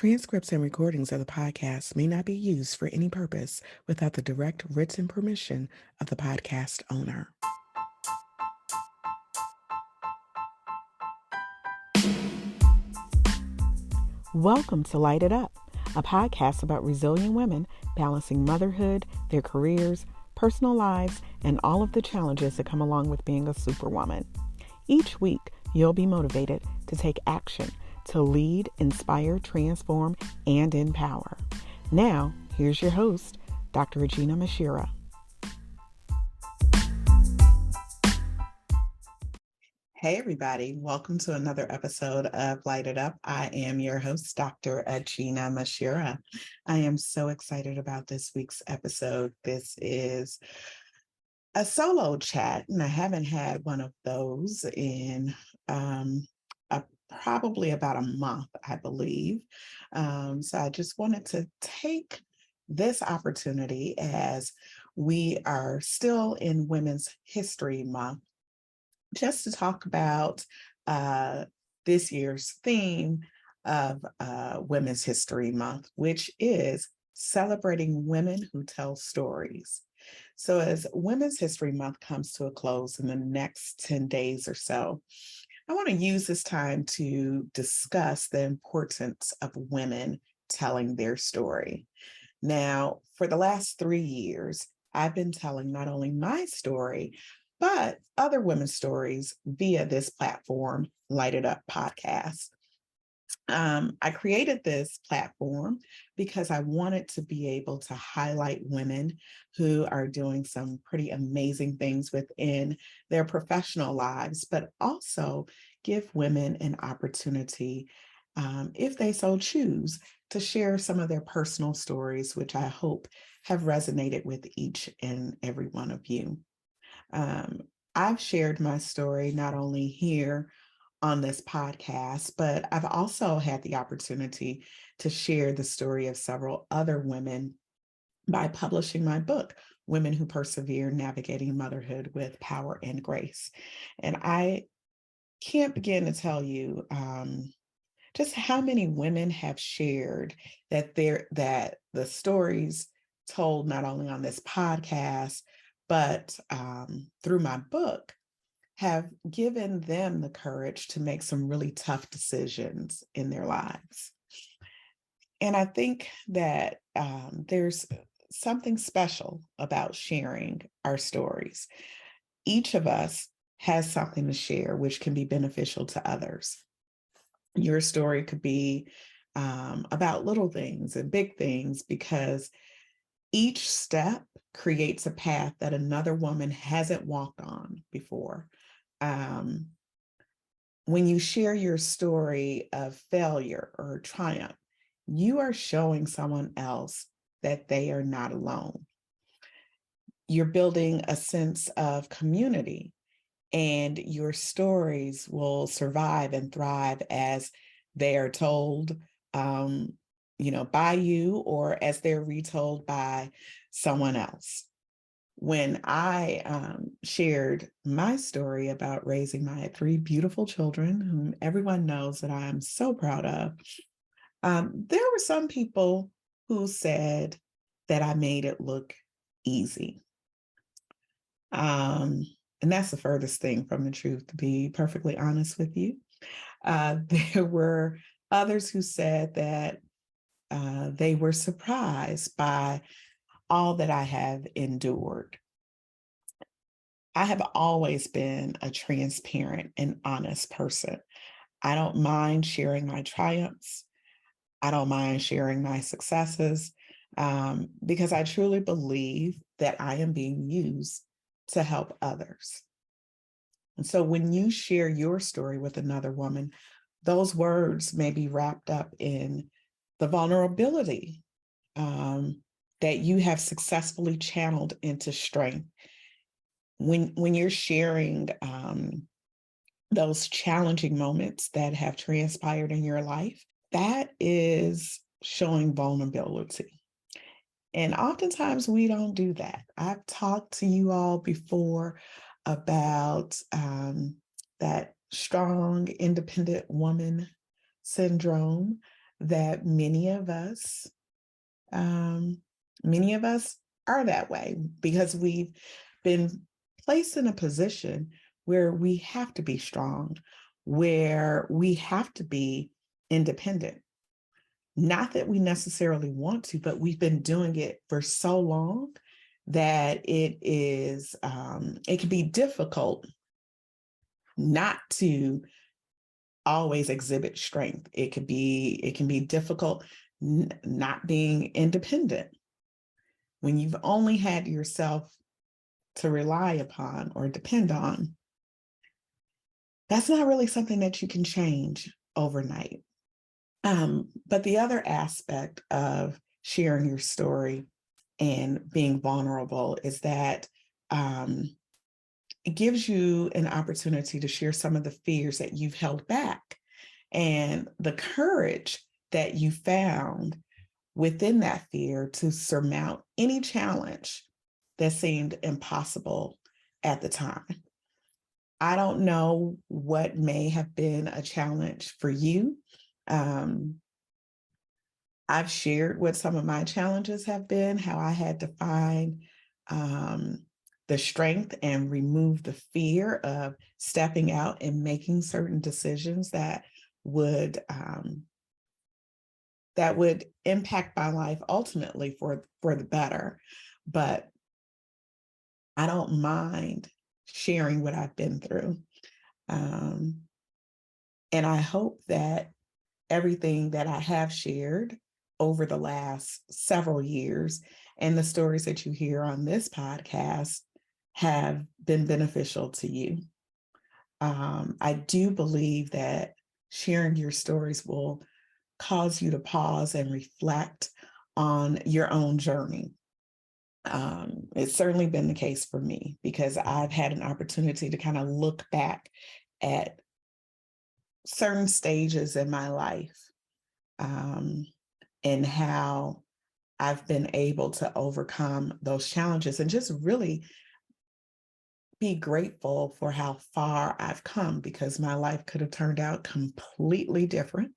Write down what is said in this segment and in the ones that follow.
Transcripts and recordings of the podcast may not be used for any purpose without the direct written permission of the podcast owner. Welcome to LITE It Up, a podcast about resilient women balancing motherhood, their careers, personal lives, and all of the challenges that come along with being a superwoman. Each week, you'll be motivated to take action to lead, inspire, transform, and empower. Now, here's your host, Dr. Aginah Musherah. Hey, everybody. Welcome to another episode of LITE It Up. I am your host, Dr. Aginah Musherah. I am so excited about this week's episode. This is a solo chat, and I haven't had one of those in probably about a month, I believe. So I just wanted to take this opportunity as we are still in Women's History Month, just to talk about this year's theme of Women's History Month, which is celebrating women who tell stories. So as Women's History Month comes to a close in the next 10 days or so, I want to use this time to discuss the importance of women telling their story. Now, for the last 3 years, I've been telling not only my story, but other women's stories via this platform, LITE It Up podcast. I created this platform because I wanted to be able to highlight women who are doing some pretty amazing things within their professional lives, but also give women an opportunity, if they so choose, to share some of their personal stories, which I hope have resonated with each and every one of you. I've shared my story not only here on this podcast, but I've also had the opportunity to share the story of several other women by publishing my book, Women Who Persevere, Navigating Motherhood with Power and Grace. And I can't begin to tell you just how many women have shared that the stories told not only on this podcast, but through my book, have given them the courage to make some really tough decisions in their lives. And I think that there's something special about sharing our stories. Each of us has something to share which can be beneficial to others. Your story could be about little things and big things, because each step creates a path that another woman hasn't walked on before. When you share your story of failure or triumph, you are showing someone else that they are not alone. You're building a sense of community, and your stories will survive and thrive as they are told, by you, or as they're retold by someone else. When I shared my story about raising my 3 beautiful children, whom everyone knows that I am so proud of, there were some people who said that I made it look easy. And that's the furthest thing from the truth, to be perfectly honest with you. There were others who said that they were surprised by all that I have endured. I have always been a transparent and honest person. I don't mind sharing my triumphs. I don't mind sharing my successes, because I truly believe that I am being used to help others. And so when you share your story with another woman, those words may be wrapped up in the vulnerability that you have successfully channeled into strength. When you're sharing those challenging moments that have transpired in your life, that is showing vulnerability. And oftentimes we don't do that. I've talked to you all before about that strong, independent woman syndrome. that um, many of us are that way because we've been placed in a position where we have to be strong, where we have to be independent. Not that we necessarily want to, but we've been doing it for so long that it can be difficult not to always exhibit strength. It can be difficult not being independent when you've only had yourself to rely upon or depend on. That's not really something that you can change overnight. But the other aspect of sharing your story and being vulnerable is that it gives you an opportunity to share some of the fears that you've held back and the courage that you found within that fear to surmount any challenge that seemed impossible at the time. I don't know what may have been a challenge for you. I've shared what some of my challenges have been, how I had to find the strength and remove the fear of stepping out and making certain decisions that would impact my life ultimately for the better. But I don't mind sharing what I've been through. And I hope that everything that I have shared over the last several years and the stories that you hear on this podcast have been beneficial to you. I do believe that sharing your stories will cause you to pause and reflect on your own journey. It's certainly been the case for me because I've had an opportunity to kind of look back at certain stages in my life and how I've been able to overcome those challenges and just really be grateful for how far I've come because my life could have turned out completely different.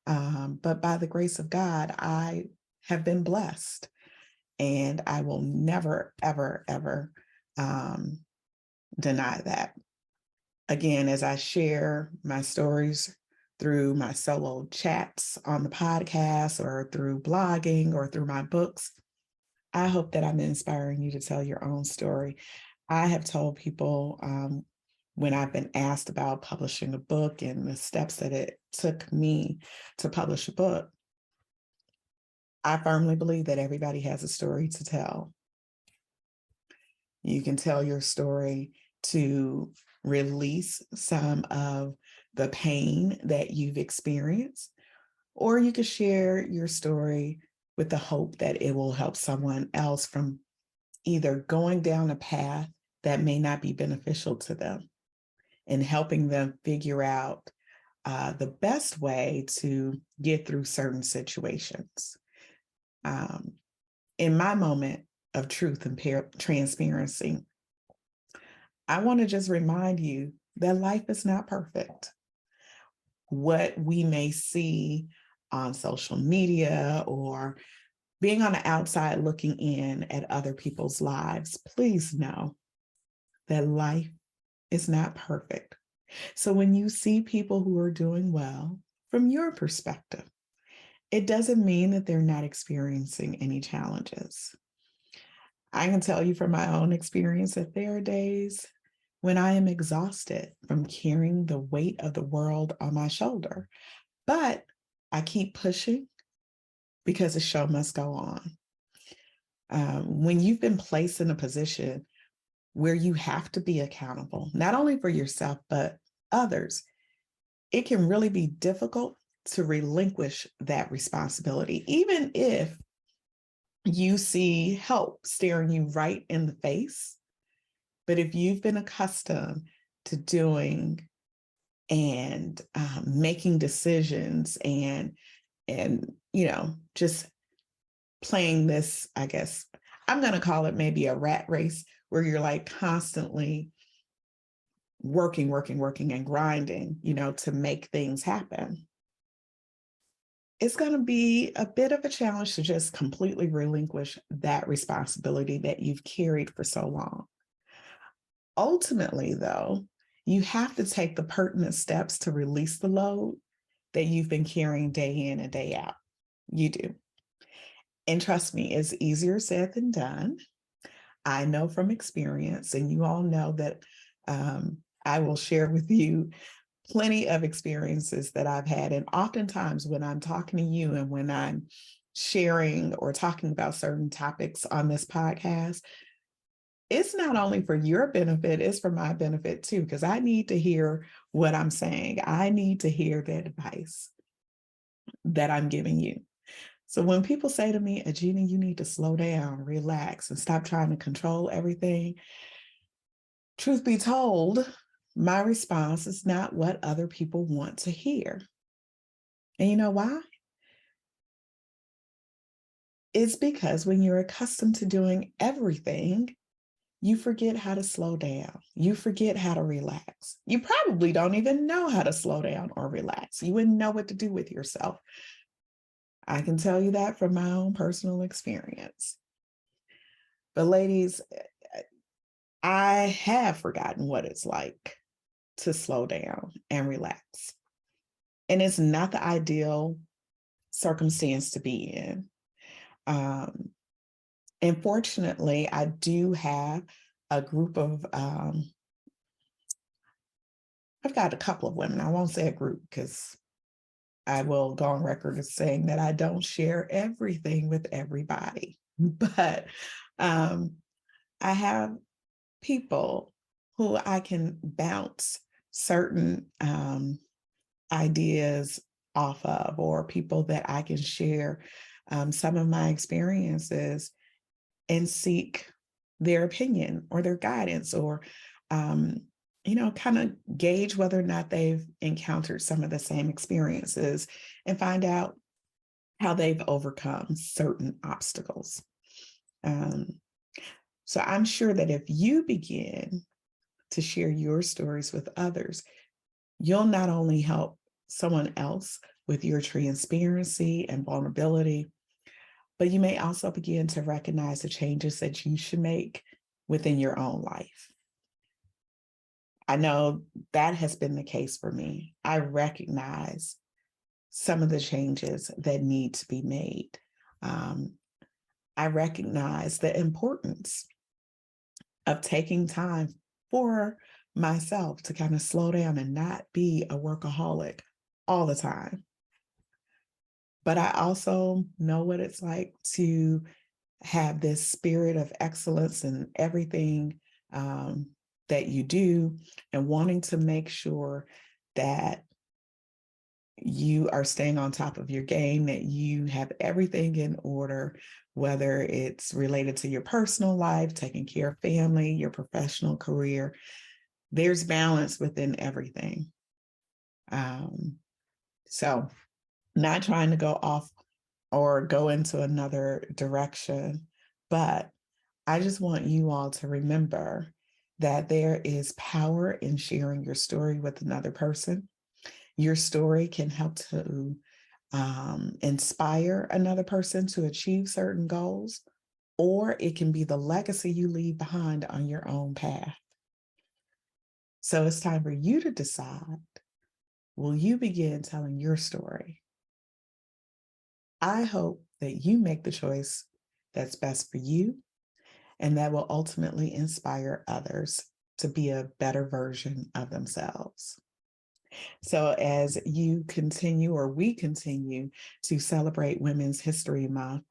But by the grace of God, I have been blessed and I will never, ever, ever deny that. Again, as I share my stories through my solo chats on the podcast or through blogging or through my books, I hope that I'm inspiring you to tell your own story. I have told people when I've been asked about publishing a book and the steps that it took me to publish a book, I firmly believe that everybody has a story to tell. You can tell your story to release some of the pain that you've experienced, or you could share your story with the hope that it will help someone else from either going down a path that may not be beneficial to them and helping them figure out the best way to get through certain situations. In my moment of truth and transparency, I want to just remind you that life is not perfect. What we may see on social media or being on the outside looking in at other people's lives, please know that life is not perfect. So when you see people who are doing well, from your perspective, it doesn't mean that they're not experiencing any challenges. I can tell you from my own experience that there are days when I am exhausted from carrying the weight of the world on my shoulder, but I keep pushing because the show must go on. When you've been placed in a position where you have to be accountable, not only for yourself, but others, it can really be difficult to relinquish that responsibility, even if you see help staring you right in the face. But if you've been accustomed to doing and making decisions and just playing this, I guess I'm going to call it maybe a rat race where you're like constantly working and grinding, to make things happen. it's going to be a bit of a challenge to just completely relinquish that responsibility that you've carried for so long. Ultimately, though, you have to take the pertinent steps to release the load that you've been carrying day in and day out. You do. And trust me, it's easier said than done. I know from experience, and you all know that I will share with you plenty of experiences that I've had. And oftentimes, when I'm talking to you and when I'm sharing or talking about certain topics on this podcast, it's not only for your benefit, it's for my benefit too, because I need to hear what I'm saying. I need to hear the advice that I'm giving you. So when people say to me, Aginah, you need to slow down, relax, and stop trying to control everything, truth be told, my response is not what other people want to hear. And you know why? It's because when you're accustomed to doing everything, you forget how to slow down. You forget how to relax. You probably don't even know how to slow down or relax. You wouldn't know what to do with yourself. I can tell you that from my own personal experience. But ladies, I have forgotten what it's like to slow down and relax. And it's not the ideal circumstance to be in. And fortunately, I do have a group of, I've got a couple of women. I won't say a group because I will go on record as saying that I don't share everything with everybody. But I have people who I can bounce certain ideas off of, or people that I can share some of my experiences and seek their opinion or their guidance, or kind of gauge whether or not they've encountered some of the same experiences and find out how they've overcome certain obstacles. So I'm sure that if you begin to share your stories with others, you'll not only help someone else with your transparency and vulnerability, but you may also begin to recognize the changes that you should make within your own life. I know that has been the case for me. I recognize some of the changes that need to be made. I recognize the importance of taking time for myself to kind of slow down and not be a workaholic all the time. But I also know what it's like to have this spirit of excellence in everything that you do, and wanting to make sure that you are staying on top of your game, that you have everything in order, whether it's related to your personal life, taking care of family, your professional career. There's balance within everything. So not trying to go off or go into another direction, but I just want you all to remember that there is power in sharing your story with another person. Your story can help to inspire another person to achieve certain goals, or it can be the legacy you leave behind on your own path. So it's time for you to decide, will you begin telling your story? I hope that you make the choice that's best for you, and that will ultimately inspire others to be a better version of themselves. So as you continue, or we continue to celebrate Women's History Month,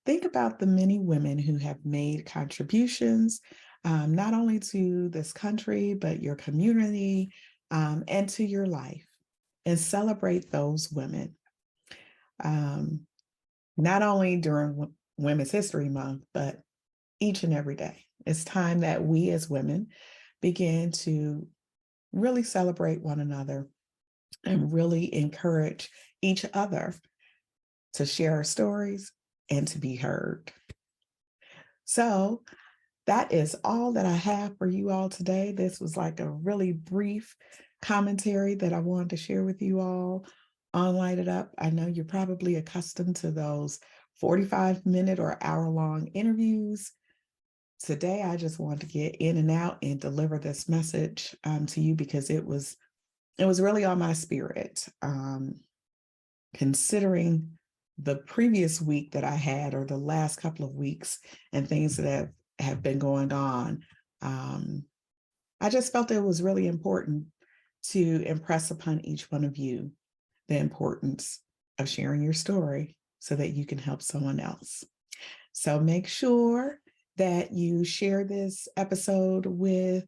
think about the many women who have made contributions, not only to this country, but your community, and to your life, and celebrate those women. Not only during Women's History Month, but each and every day. It's time that we as women begin to really celebrate one another and really encourage each other to share our stories and to be heard. So that is all that I have for you all today. This was like a really brief commentary that I wanted to share with you all on Light It Up. I know you're probably accustomed to those 45-minute or hour-long interviews. Today, I just wanted to get in and out and deliver this message to you because it was really on my spirit. Considering the previous week that I had, or the last couple of weeks, and things that have been going on, I just felt it was really important to impress upon each one of you the importance of sharing your story so that you can help someone else. So make sure that you share this episode with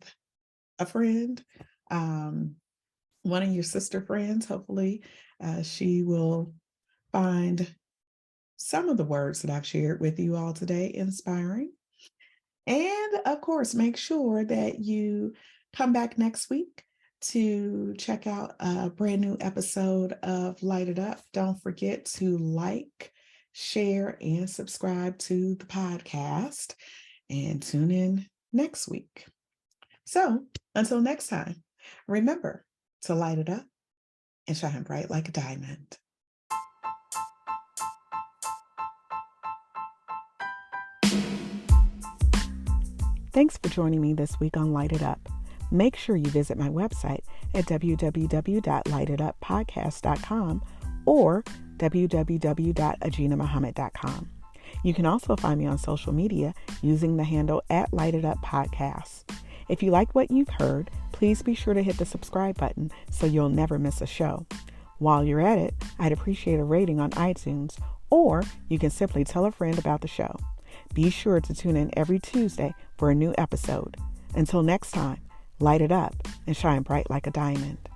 a friend, one of your sister friends. Hopefully, she will find some of the words that I've shared with you all today inspiring. And of course, make sure that you come back next week to check out a brand new episode of Light It Up. Don't forget to like, share, and subscribe to the podcast, and tune in next week. So until next time, remember to light it up and shine bright like a diamond. Thanks for joining me this week on Light It Up. Make sure you visit my website at www.lightituppodcast.com or www.aginahmuhammad.com. You can also find me on social media using the handle @LightItUpPodcast. If you like what you've heard, please be sure to hit the subscribe button so you'll never miss a show. While you're at it, I'd appreciate a rating on iTunes, or you can simply tell a friend about the show. Be sure to tune in every Tuesday for a new episode. Until next time, light it up and shine bright like a diamond.